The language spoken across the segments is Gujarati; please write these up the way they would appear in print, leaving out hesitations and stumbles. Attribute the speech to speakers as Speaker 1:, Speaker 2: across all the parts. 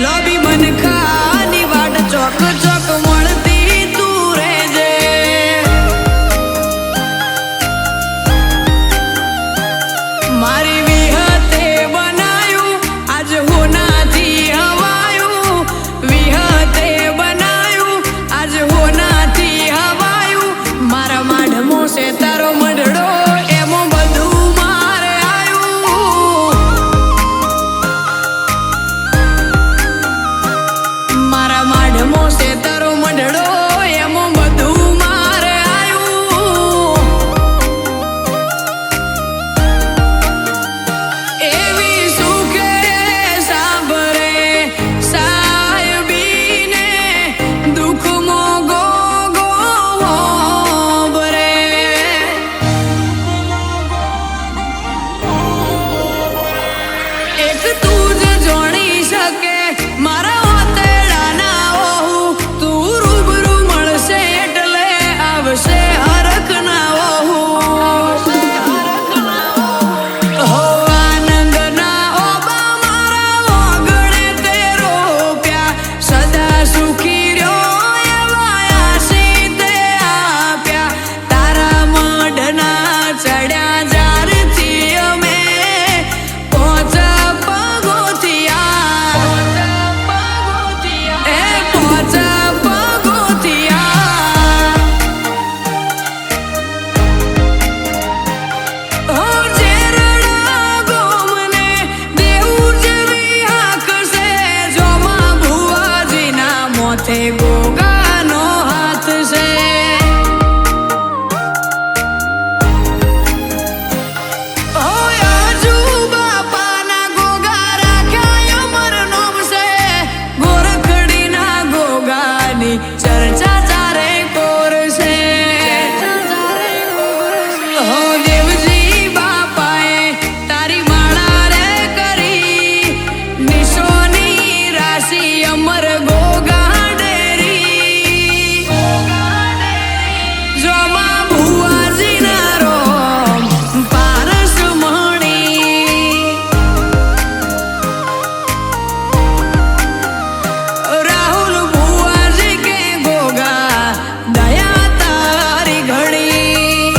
Speaker 1: લોબી મનખાની વાટ ચોક ચોક મળતી તું રેજે મારી વિહતે બનાયું આજ હોનાથી હવાયું વિહતે બનાયું આજ હોનાથી હવાયું મારા માઢમો છે તારો મઢડો એમો બધું મારે આવ્યું મારા માઢમો છે તારો મઢડો એમો બધું મારે આવ્યું એવી સુખે સાંભળે સાહેબીને દુઃખમો ગો ગો હોબરે એક તું જ જોણી શકે મારા હોતેડાના ઓહું તું રૂબરૂ મળશે એટલે આવશે હરખ ના ઓહું હો આનંદના ઓબા મારા ઓગણે તે રોપ્યા સદા સુખી રહ્યો એવા આશી તે આપ્યા તારા મઢના ચડ્યા જારથી અમે પોચ પગોથિયા એ પોચ પગોથિયા હો જેરડા ગોમને દેવું જેવી આંખ છે જોમાં ભુવાજીના મોથે ગોગાનો હાથ છે આજુ બાપાના ગોગા રાખ્યા અમર નોમ છે ગોરખડીના ગોગાની ચર્ચા ચારે કોર છે હો દેવજી બાપાએ તારી માળા રે કરી નિશોની રાશિ અમર ગોગા ડેરી જોમાં ભુવાજીના રોમ પારસ મણી રાહુલ ભુવાજી કે ગોગા દયા તારી ઘડી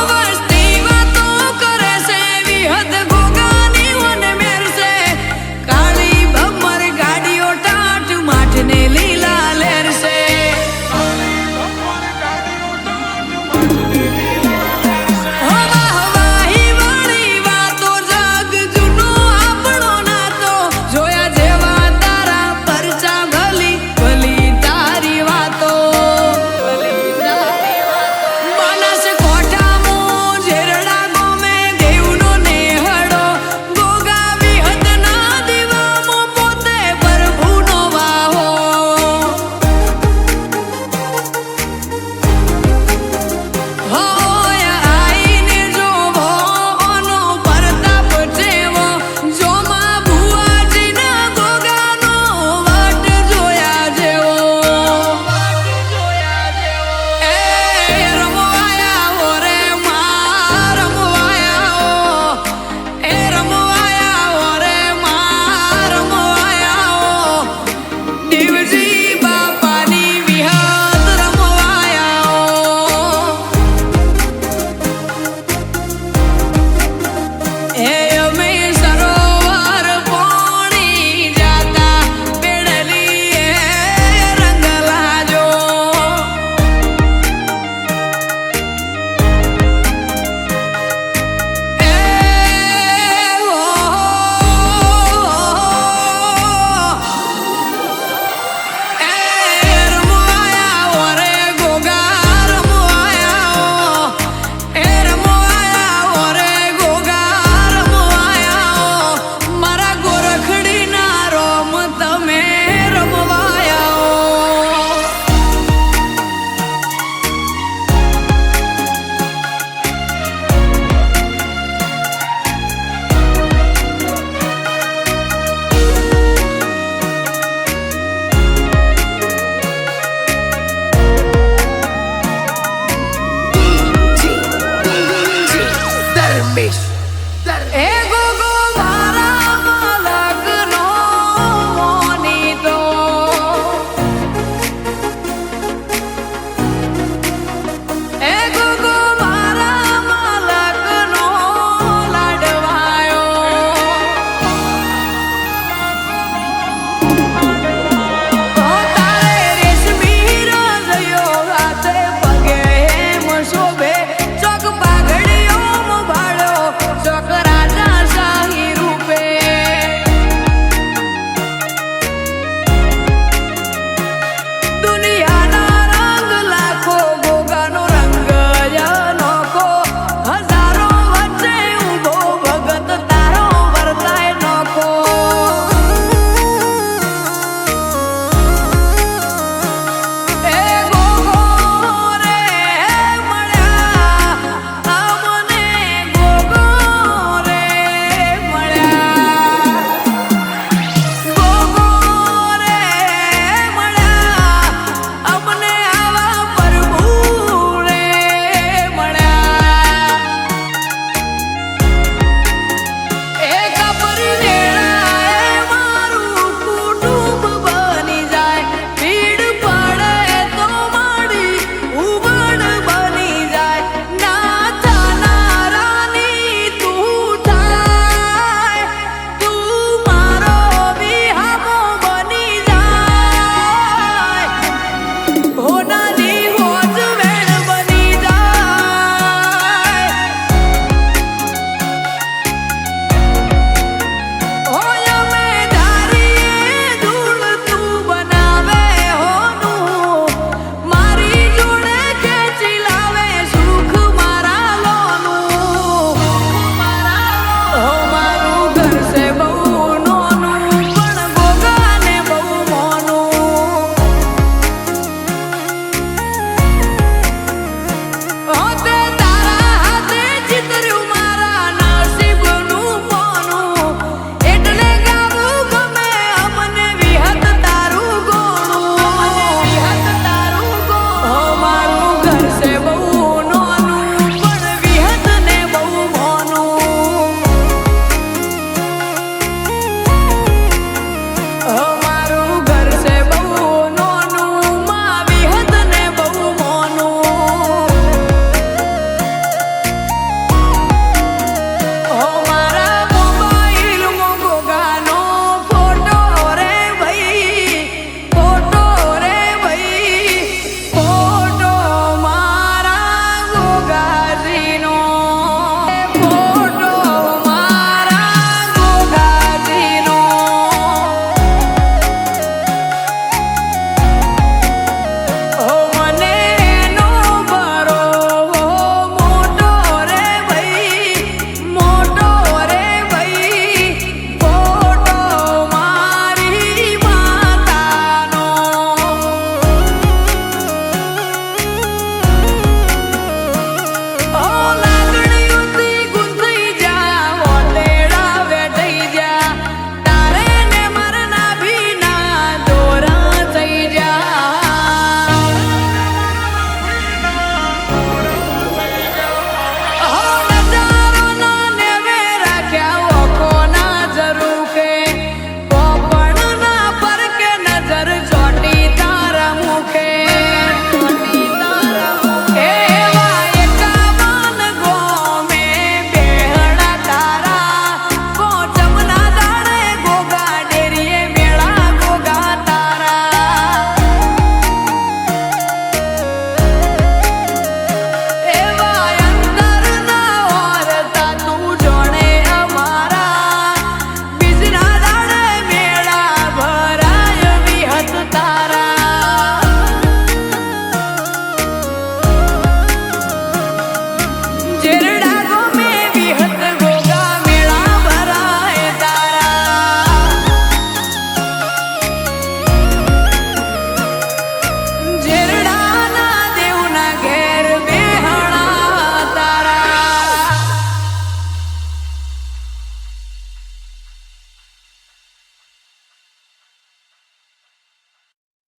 Speaker 1: વસ્તી વાતો કરે છે વિહત ગોગાની વન મેરશે કાળી ભમર ગાડીઓ ટાટ માઠને લીલા લેરશે વાહવાહી વાળી વાતો જગ જૂનો આપણો નાતો જોયા જેવા તારા પરચા ભલી ભલી તારી વાતો માનસ કોઠામો જેરડા ગોમે દેવનો નેહડો ગોગા વિહતના દીવામો પોતે પ્રભુનો વાહો હોય આઈને જોવો ઓનો પરતાપ જેવો જોમાં ભુવાજીના ગોગાનો વાટ જોયા જેવો એ રમવાયા હો રે મા રમવાયા હો એ રમવાયા હો રે મા રમવાયા હો દેવજી બાપાની વિહત રમવાયા હો એ અમે સરોવર પોણી જાતા પેડલી એ રંગ લાજો એ હો એ રમવાયા હો રે ગોગા રમવાયા હો એ રમવાયા હો રે ગોગા રમવાયા હો મારા ગોરખડીના રોમ તમે રમવાયા હો